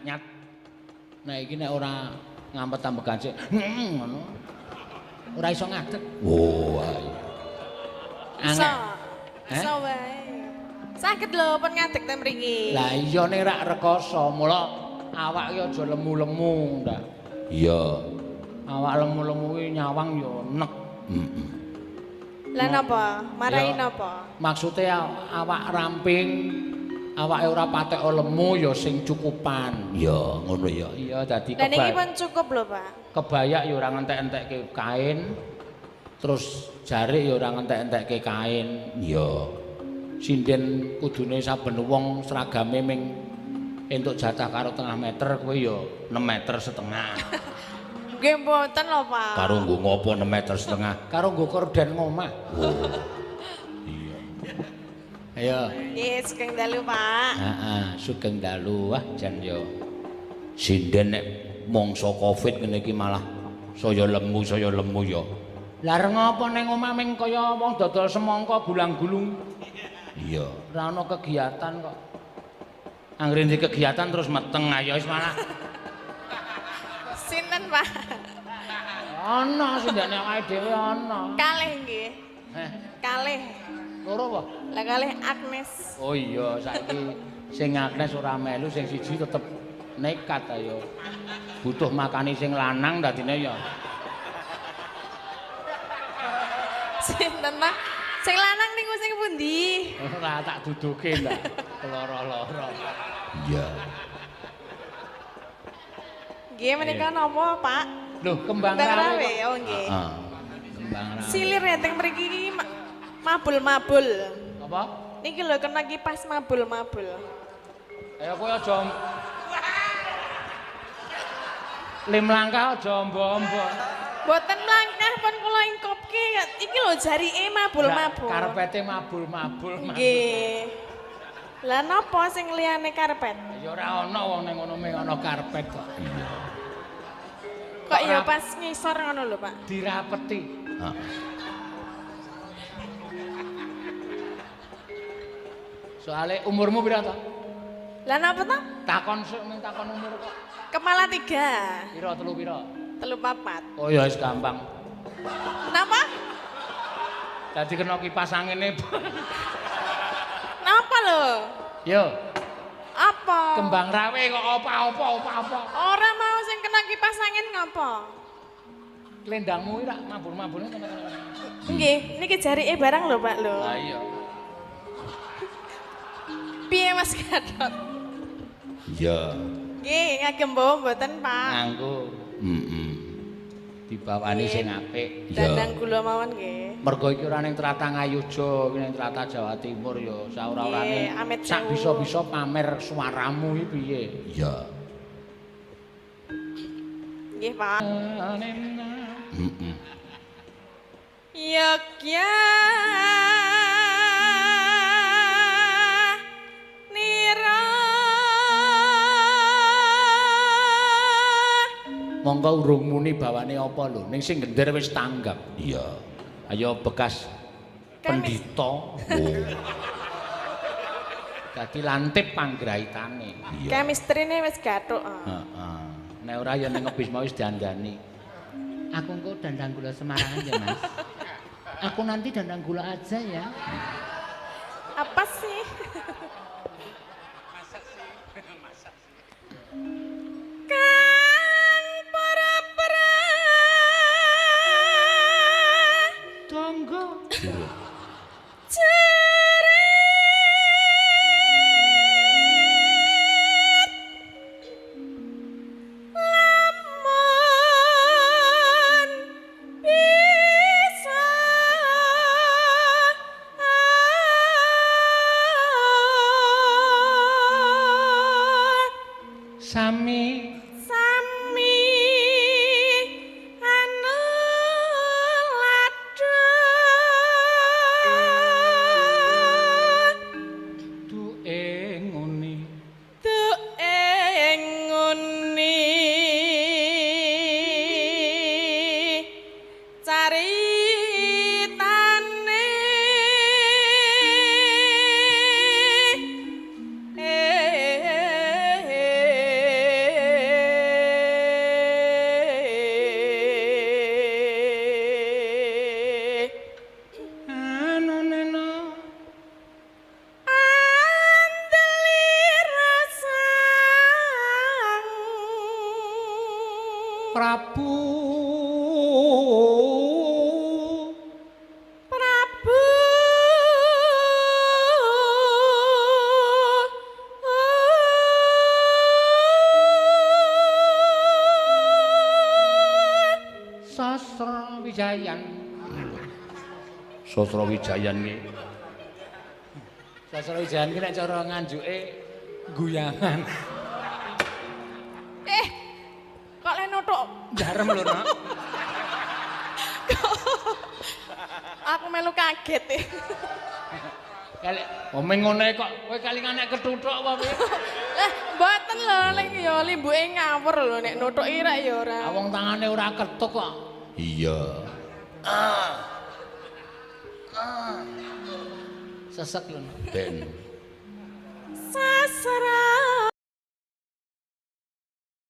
nyat-nyat. Nek iki nek ora ngampet tambah gancik. Ngono. Ora iso ngadeg. Oh, ayo. Iso. Iso wae. Saged lho pun ngadeg ten mriki. Lah iya nek rak rekoso, mula awak ki aja lemu-lemu, ndak. Iya. Awak lemu-lemu ki nyawang ya nek. Heeh. Lah napa? Marahi napa? Maksude awak ramping, awake ora patek lemu ya sing cukupan. Iya, ngono ya. Iya, dadi Lah niki pun cukup lho, Pak. Kebayak ya ora ngentek-entekke kain. Terus jarik ya ora ngentek-entekke kain. Iya. Sinden kudune saben wong seragame ming entuk jatah karo tengah meter, kowe ya 6 meter setengah. Nggih mboten lho, Pak. Karo nggo ngopo 6 meter setengah? Karo nggo korden ngomah. Oh. Iya. Ayo. Nggih, sugeng dalu, Pak. Heeh, sugeng dalu. Wah, jan yo sinden nek mangsa Covid ngene iki malah saya lemu ya. Lah ngopo ning omah ming kaya wong dodol semangka gulang-gulung. Iya, ora ana kegiatan kok. Anggere ndi kegiatan terus meteng ayo wis malah. Sinten, Pak? Ana sindane awake dhewe ana. Kalih nggih. Kalih. Loro apa? Lah kalih Agnes. Oh iya, saiki sing Agnes ora melu, sing siji tetep nekat ayo. Butuh makani sing lanang dadine ya. Sinten, Pak? Sing lanang niku sing pundi? Ora tak duduke ndak. Loro-loro. Iya. Nggih menika napa, Pak? Loh, kembang rawe. Oh nggih. Heeh. Kembang rawe. Silir teng mriki iki mabul-mabul. Apa? Niki lho kena kipas mabul-mabul. Ayo kowe aja lim langkah aja ombo-ombo. Boten mlangkah pun kula ingkopke. Iki lho jarike mabul-mabul. Karpete mabul-mabul. Nggih. Lah napa sing liyane karpet? Ya ora ana wong ning ngono mung ana karpet kok. Iya. Kok ya pas ngisor ngono lho, Pak. Dirapeti. Heeh. Soale umurmu pira to? Lah napa to? Takon sik mung takon umur kok. Kepala 3. Pira telu pira? 3-4. Oh ya wis gampang. Napa? Dadi kena kipas angine. Napa lho? Yo, Apa? kembang rawe kok apa? Ora mau sing kena kipas angin ngapa? Lendangmu iki rak mabur-mabune kena. Nggih, niki jarike barang lho, Pak lho. Lah iya. Piye Mas Gatot? Iya. Nggih, ngagem bawa mboten, Pak. Nganggo. Heeh. Dibawani sing apik. Dandang gula mawon nggih. Mergo iki ora ning Tlatah Ngayuja, iki ning Tlatah Jawa Timur ya saora-orane. Amit Sak sewu. bisa-bisa pamer suaramu iki piye? Iya. Nggih, Pak. Heeh. Yogya nira Monggo urung muni bawane apa lho, ning sing gender wis tanggap. Iya. Ayo bekas pendhita. Oh. Dadi lantip panggraitane. Chemistry-ne wis gathuk. Heeh. Nek ora ya ning ngebis mau wis diandani. Aku engko dandang gula Semarang aja, Mas. Aku nanti dandang gula aja ya. Apa sih? Kan para-para Tonggo. cerit lamun bisa Sami sami anu ladon duwe nguni. duke nguni caritane Prabu Sasra Wijayan. Sasra Wijayan ki. Sasra Wijayan ki nek cara nganjuke guyangan. Kok le nutuk Jarem lho, Nak. aku melu kaget e. Kali omeng ngene kok kowe kalingan nek ketuthuk apa piye? Lah mboten lho ning ya limbuke ngawur lho nek nutuki rek ya ora. Wong tangane ora ketuk kok. Iya. Sesek lho. Ben.